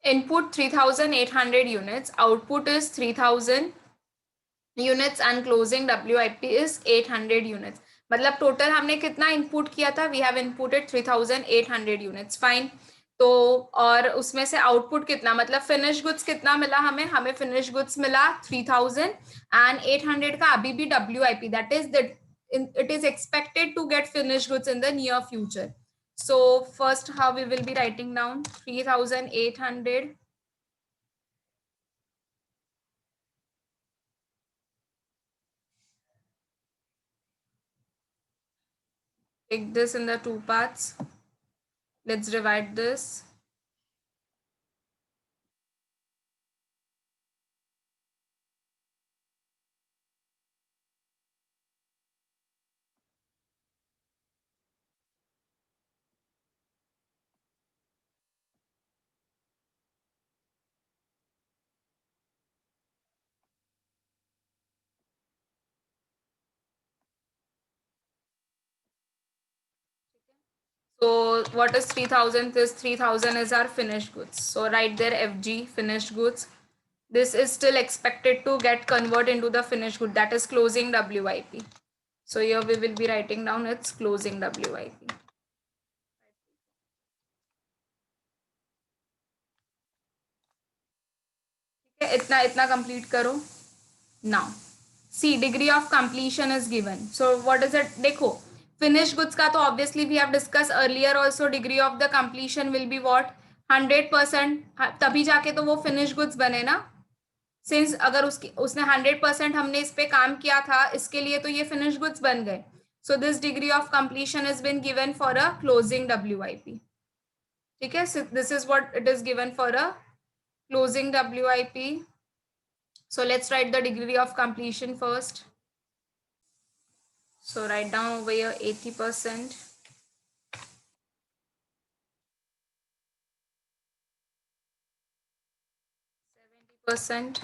Input 3800 units, output is 3000 units and closing WIP is 800 units. मतलब total हमने कितना input किया था? We have inputted 3800 units. Fine. तो और उसमें से आउटपुट कितना, मतलब फिनिश गुड्स कितना मिला हमें फिनिश गुड्स मिला 3000 एंड 800 का अभी भी WIP, that is that it is expected to get finished goods in the near future. So first how we will be writing down 3800. Take this in the two parts. Let's divide this. So what is 3000? This 3000 is our finished goods. So write there FG, finished goods. This is still expected to get converted into the finished good, that is closing WIP. So here we will be writing down its closing WIP. इतना इतना complete करो. Now see, degree of completion is given. So what is it? देखो, finished goods का तो obviously we have discussed earlier also, degree of the completion will be what? 100%. तभी जाके तो वो finished goods बने ना. सिंस अगर उसने 100% हमने इस पे काम किया था, इसके लिए तो ये फिनिश गुड्स बन गए. So this degree of completion is been given for a closing WIP. ठीक है, this is what it is given for a closing WIP. So let's write the degree of completion first. So write down over here 80%, 70%,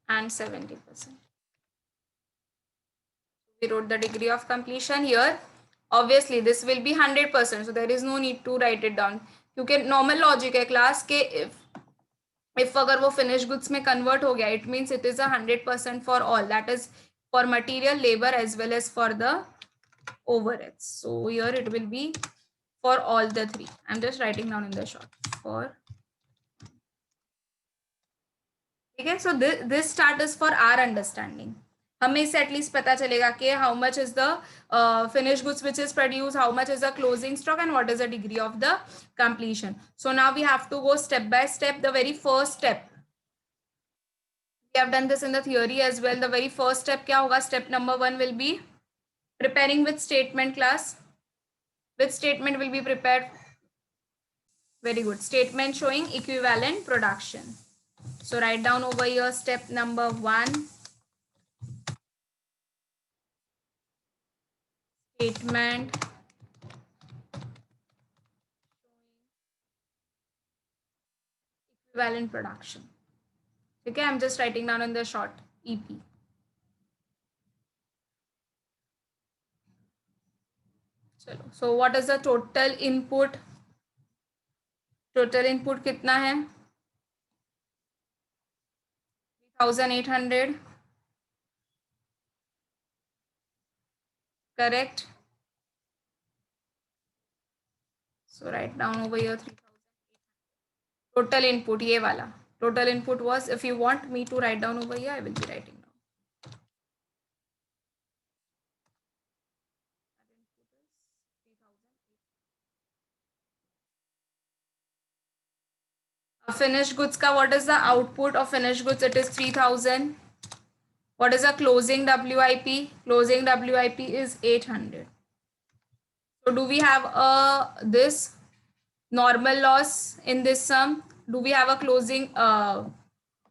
and 70%. We wrote the degree of completion here. Obviously this will be 100%, so there is no need to write it down, क्योंकि normal logic है class के. If अगर वो finish goods में convert हो गया, it means it is 100% for all, that is for material, labour as well as for the overheads. So here it will be for all the three. I'm just writing down in the short for. ठीक है, so this start is for our understanding. हमें इससे at least पता चलेगा कि how much is the finish goods which is produce, how much is the closing stock and what is the degree of the completion. So now we have to go step by step. The very first step, we have done this in the theory as well. The very first step क्या होगा? Step number 1 will be preparing with statement class. Which statement will be prepared? Very good. Statement showing equivalent production. So write down over here step number 1. Statement equivalent production. Okay, I'm just writing down in the short EP. चलो, so what is the total input? Total input कितना है? 3800. Correct. So write down over here 3000. Total input ये वाला. Total input was, if you want me to write down over here, I will be writing down. Finished goods का what is the output of finished goods? It is 3000. What is the closing WIP? Closing WIP is 800. So do we have this normal loss in this sum? Do we have a closing?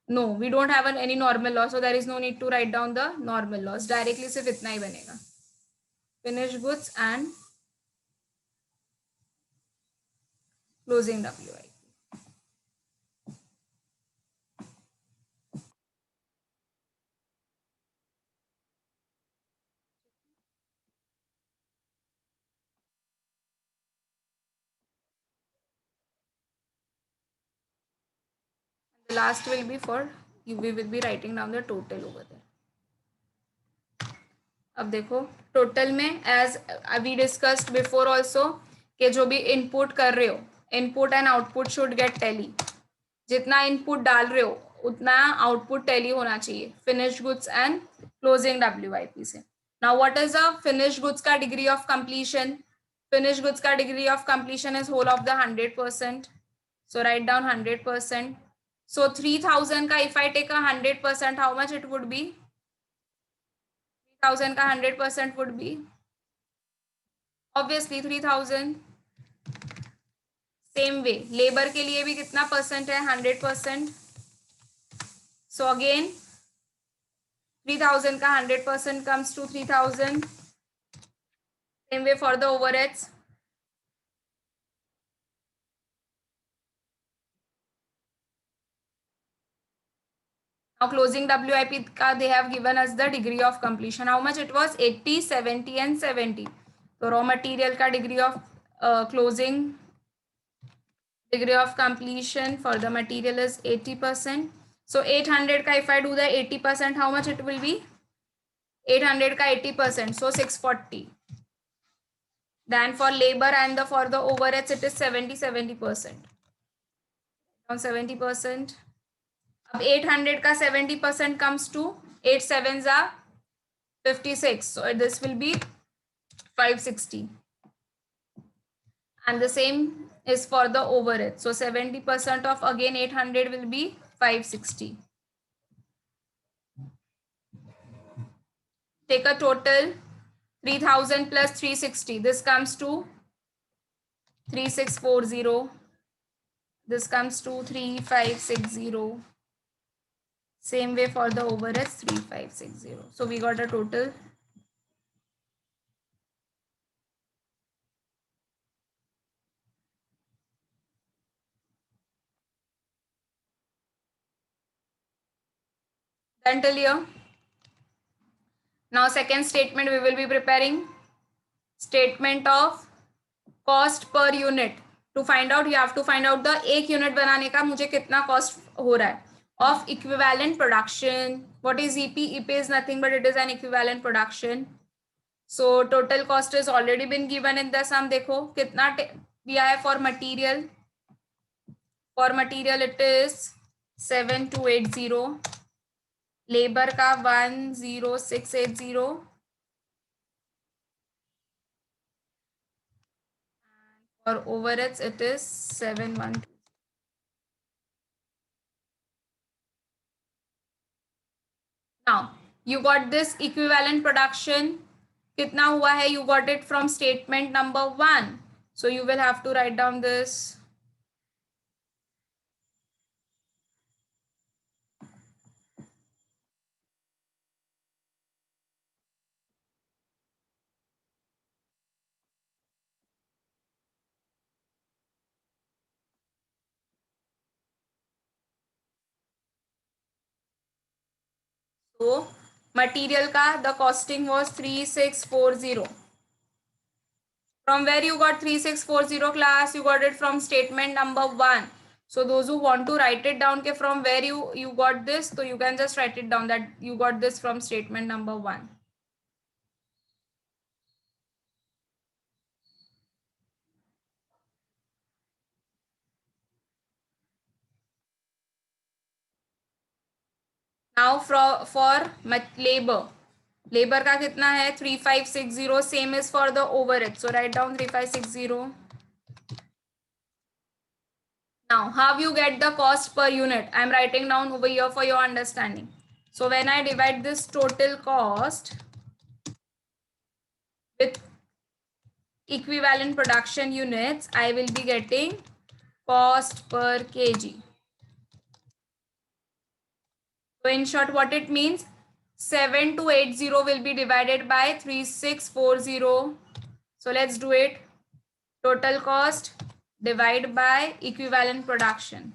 No, we don't have any normal loss, so there is no need to write down the normal loss. Directly सिर्फ इतना ही बनेगा. Finished goods and closing WIP. last will be for we will be writing down the total over there. अब देखो total में as we discussed before also कि जो भी input कर रहे हो input and output should get tally. जितना इनपुट डाल रहे हो उतना आउटपुट टैली होना चाहिए finish goods and closing WIP से. Now what is a finish goods का degree of completion. Finish goods का degree of completion is whole of the 100%. So write down 100%. So 3000 का if I take a 100%, how much it would be? 3000 का 100% would be obviously 3000. Same way labour के लिए भी कितना percent है 100%. So again 3000 का 100% comes to 3000. Same way for the overheads. Now closing WIP का they have given us the degree of completion. How much it was? 80, 70 and 70. So raw material का degree of closing degree of completion for the material is 80%. So 800 का if I do the 80%, how much it will be? 800 का 80%, so 640. Then for labor and for the overheads it is 70%. Around 70%. अब 800 का 70% comes to 8 sevens are 56. So this will be 560. And the same is for the overhead. So 70% of again 800 will be 560. Take a total 3000 plus 360. This comes to 3640. This comes to 3560. Same way for the overheads 3560. So we got a total. Done till here. Now second statement we will be preparing. Statement of cost per unit. To find out you have to find out the एक unit बनाने का मुझे कितना cost हो रहा है. Of equivalent production. What is EP? EP is nothing but it is an equivalent production. So total cost is already been given in the sum. देखो कितना दिया है for material. For material it is 7280. Labor का 10680. For overheads it is 712. Now you got this equivalent production. कितना हुआ है? You got it from statement number 1. So you will have to write down this. So material का the costing was 3640. From where you got 3640 class? You got it from statement number 1. So those who want to write it down ke from where you got this, so you can just write it down that you got this from statement number 1. Now for labor का कितना है? 3560. Same is for the overhead. So write down 3560. Now how you get the cost per unit? I am writing down over here for your understanding. So when I divide this total cost with equivalent production units, I will be getting cost per kg. So in short, what it means, 7280 will be divided by 3640. So let's do it. Total cost divide by equivalent production.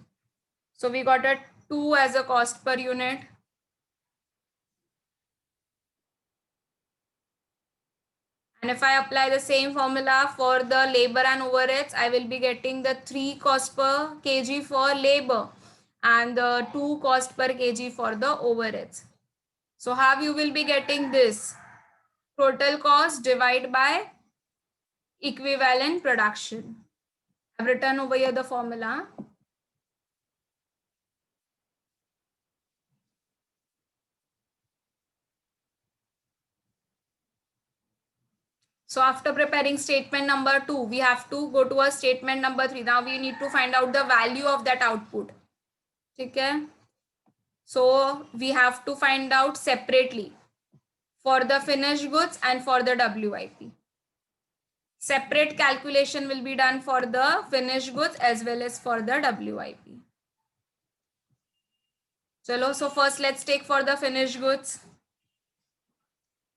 So we got a 2 as a cost per unit. And if I apply the same formula for the labor and overheads, I will be getting the 3 cost per kg for labor. and the 2 cost per kg for the overheads. So how you will be getting this? Total cost divided by equivalent production. I've written over here the formula. So after preparing statement number 2, we have to go to a statement number 3. Now we need to find out the value of that output. Okay? So we have to find out separately for the finished goods and for the WIP. Separate calculation will be done for the finished goods as well as for the WIP. Chalo, so first let's take for the finished goods.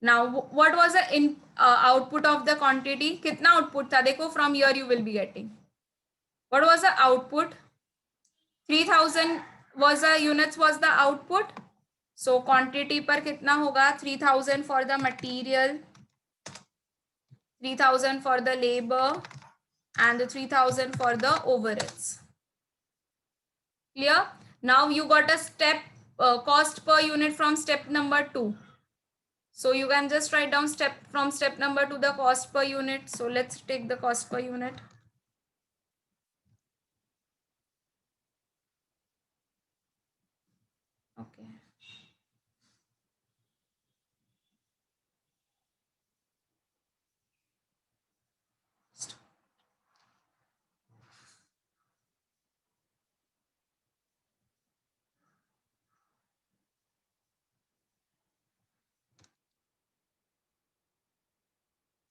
Now, what was the output of the quantity? Kitna output tha? Dekho, from here you will be getting. What was the output? 3000 was the units was the output. So quantity par kitna hoga? 3000 for the material, 3000 for the labor, and the 3000 for the overheads. Clear? Now you got a step cost per unit from step number 2. So you can just write down from step number 2 the cost per unit. So let's take the cost per unit. Okay.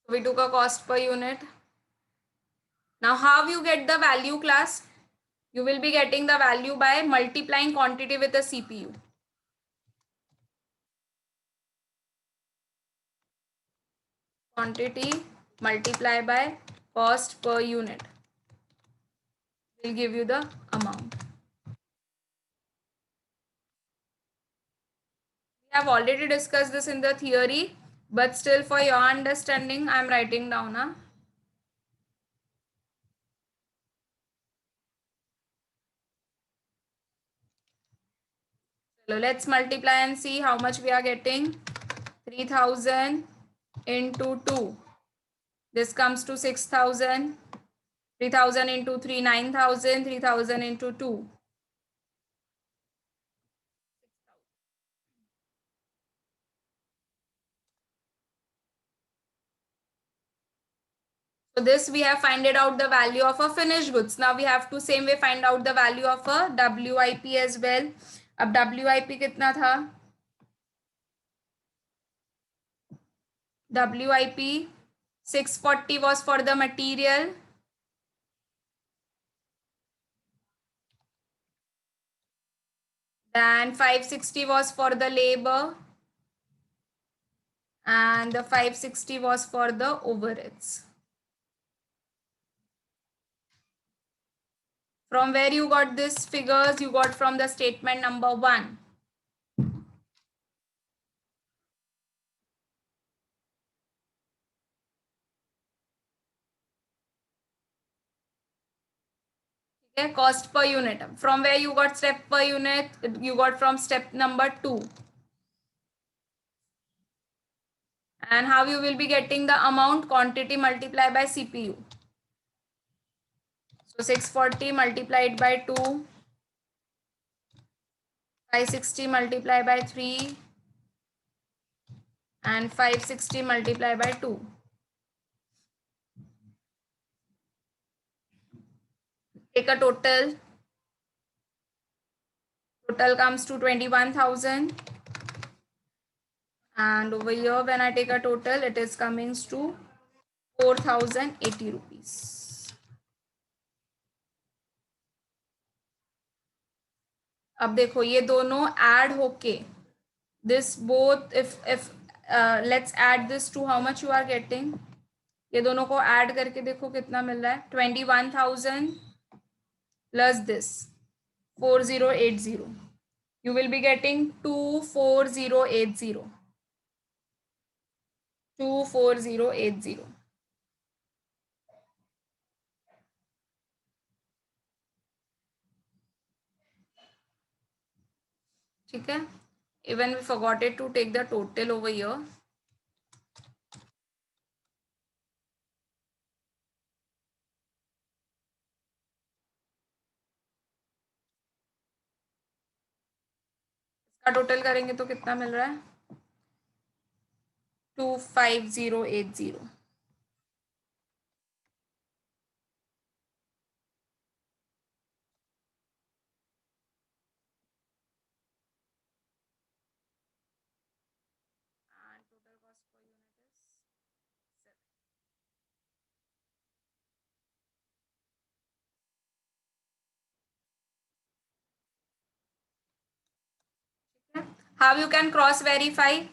So we took a cost per unit. Now how you get the value class? You will be getting the value by multiplying quantity with the CPU. Quantity multiply by cost per unit will give you the amount. We have already discussed this in the theory, but still for your understanding, I am writing down. Huh? So let's multiply and see how much we are getting. 3000 into 2. This comes to 6000. 3000 into 3, 9000. 3000 into 2. So this we have finded out the value of a finished goods. Now we have to same way find out the value of a WIP as well. अब WIP कितना था? WIP 640 was for the material. Then 560 was for the labor. And the 560 was for the overheads. From where you got these figures? You got from the statement number 1. Okay, cost per unit. From where you got step per unit? You got from step number 2. And how you will be getting the amount? Quantity multiplied by CPU. So 640 multiplied by 2. 560 multiplied by 3. And 560 multiplied by 2. Take a total. Total comes to 21,000. And over here, when I take a total, it is coming to 4,080 rupees. अब देखो ये दोनों add होके this both if let's add this to how much you are getting. ये दोनों को add करके देखो कितना मिल रहा है 21,000 plus this 4080. You will be getting 24080. 24080. ठीक है. Even we forgot it to take the total over here. इसका टोटल करेंगे तो कितना मिल रहा है? 25080. And total cost per unit is 7. How you can cross verify?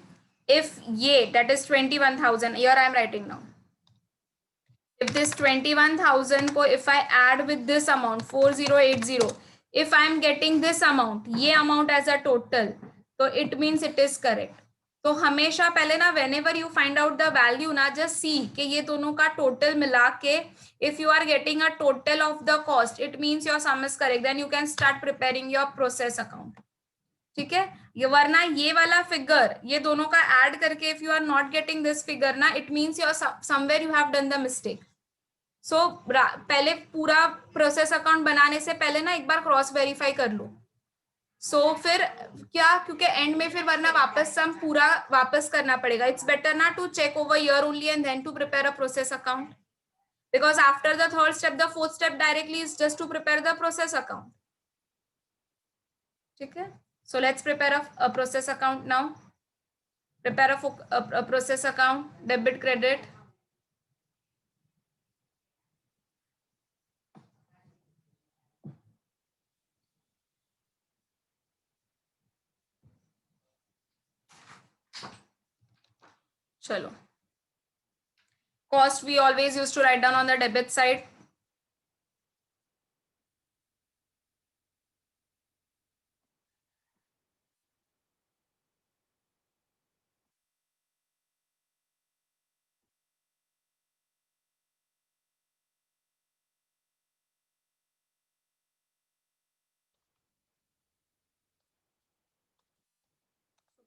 If ye, that is 21,000, here I am writing now. If this 21,000 ko if I add with this amount 4080, if I am getting this amount, ये amount as a total, तो it means it is correct. तो हमेशा पहले ना whenever you find out the value ना just see कि ये दोनों का total मिला के if you are getting a total of the cost, it means your sum is correct. Then you can start preparing your process account. ठीक है. ये वरना ये वाला फिगर ये दोनों का ऐड करके if you are not getting this figure ना it means you are somewhere you have done the mistake. So पहले पूरा प्रोसेस अकाउंट बनाने से पहले ना एक बार क्रॉस वेरीफाई कर लो. सो फिर क्या, क्योंकि एंड में फिर वरना वापस सम पूरा वापस करना पड़ेगा. इट्स बेटर ना to check over year only and then to prepare a process account, because after the third step the fourth step directly is just to prepare the process account. ठीक है. So let's prepare a process account now. Prepare a process account, debit credit. Chalo. Cost we always used to write down on the debit side.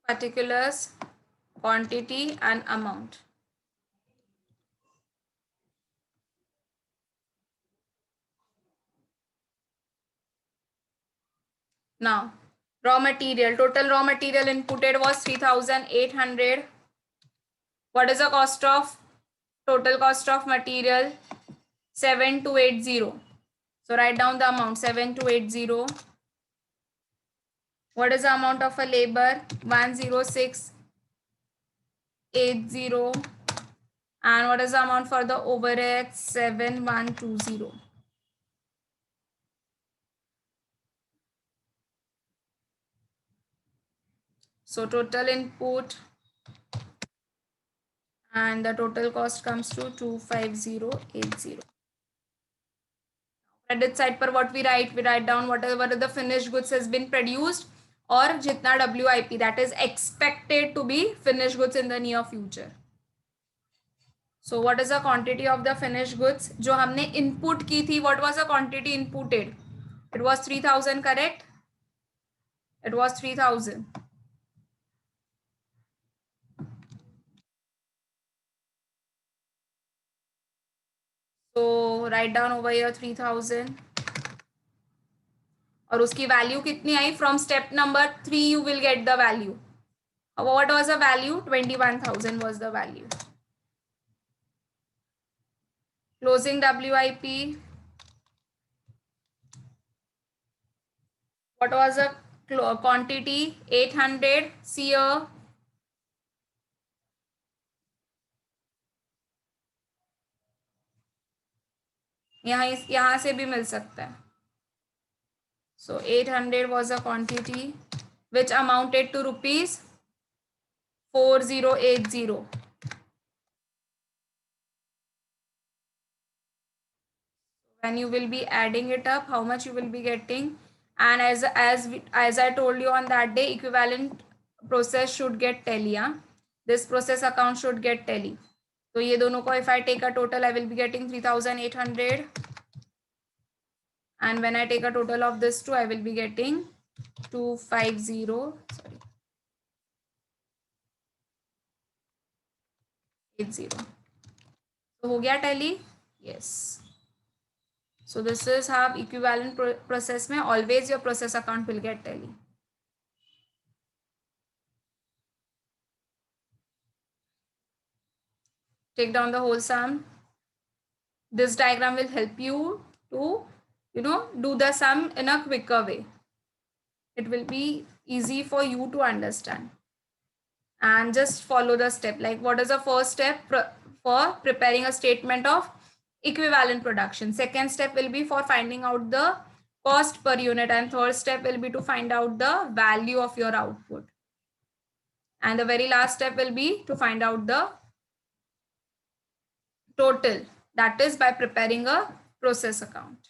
Particulars, quantity and amount. Now, raw material. Total raw material inputted was 3,800. What is the cost of total cost of material? 7280. So write down the amount 7280. What is the amount of a labor? 10680. And what is the amount for the overhead? 7120. So total input and the total cost comes to 25080. Credit side पर what we write down whatever the finished goods has been produced और जितना WIP that is expected to be finished goods in the near future. So what is the quantity of the finished goods जो हमने input की थी? What was the quantity inputted? It was 3000, correct? It was 3000. So write down over here 3000. और उसकी value कितनी आई? From step number 3 you will get the value. What was the value? 21,000 was the value. Closing WIP. What was the quantity? 800. See here. यहाँ से भी मिल सकता है. So 800 was a quantity which amounted to rupees 4080. When you will be adding it up, how much you will be getting? And as I told you on that day, equivalent process should get tally. This process account should get tally. So ये दोनों को if I take a total, I will be getting 3,800. And when I take a total of this two, I will be getting 250 80. तो हो गया tally? Yes. So this is how equivalent process में always your process account will get tally. Take down the whole sum. This diagram will help you to, do the sum in a quicker way. It will be easy for you to understand. And just follow the step. Like, what is the first step for preparing a statement of equivalent production? Second step will be for finding out the cost per unit, and third step will be to find out the value of your output. And the very last step will be to find out the total, that is by preparing a process account.